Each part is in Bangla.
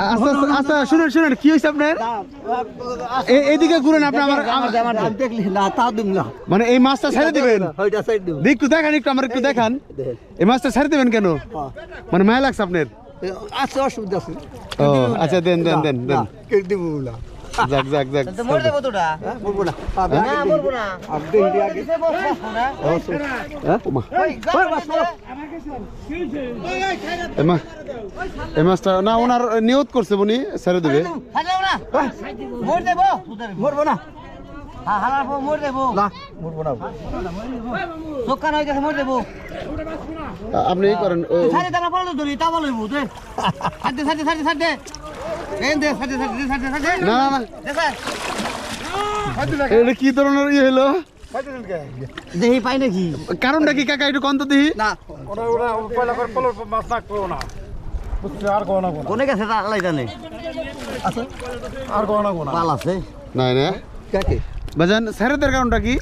আচ্ছা আচ্ছা শুনেন শুনেন কি হয়েছে আপনার এইদিকে ঘুরেন আপনি আমার দেখলি না তা দিম না মানে এই মাছটা ছেড়ে দিবেন ওইটা সাইড দিম একটু দেখান একটু আমার একটু দেখান এই মাছটা ছেড়ে দিবেন কেন মানে মায়া লাগছে আপনার আছে অসুবিধা আছে ও আচ্ছা দেন দেন দেন দেন কে দিব না যাক যাক যাক মরে দেবো তোটা বলবো না না মরবো না আপনি হিডি আগে এই মাছটা না ওনার নিয়ত করছে উনি ছেড়ে দিবে মরে দেবো মরবো না হালার পর মরে দেবো না মরবো না চোখা নয় গেছে মরে দেবো আপনি এই করেন সাড়ে টাকা পড়লো ধরি তা বলবো তুই সাড়ে সাড়ে সাড়ে সাড়ে দে সাড়ে সাড়ে সাড়ে সাড়ে না না না দেখা এটা কি ধরনের ইয়ে হলো দেহি পাই নাকি কারণটা কি কাকা একটু কন্ত দিই না কোনে গেছে তা আলাই জানে আছে পাল আছে নাই না কাকে বাজান স্যারেদের কারণটা কি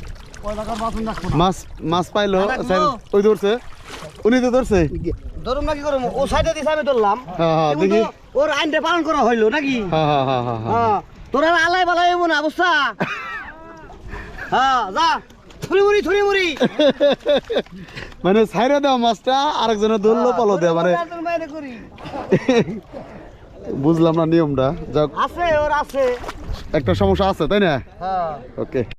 মাছ মাছ পাইলো স্যার ওই ধরছে উনি তো ধরছে ধরুন নাকি করুন ও সাইডে দিছে আমি ধরলাম হ্যাঁ হ্যাঁ দেখি ওর আইনটা পালন করা হইলো নাকি হ্যাঁ হ্যাঁ হ্যাঁ হ্যাঁ হ্যাঁ তোরা আলাই বালাই এমন অবস্থা হ্যাঁ যা ছুরি মুড়ি মানে ছাইরা দেওয়া মাছটা আরেকজনের ধরলো পালো দেওয়া মানে বুঝলাম না নিয়মটা যাক আছে ওর আছে একটা সমস্যা আছে তাই না হ্যাঁ ওকে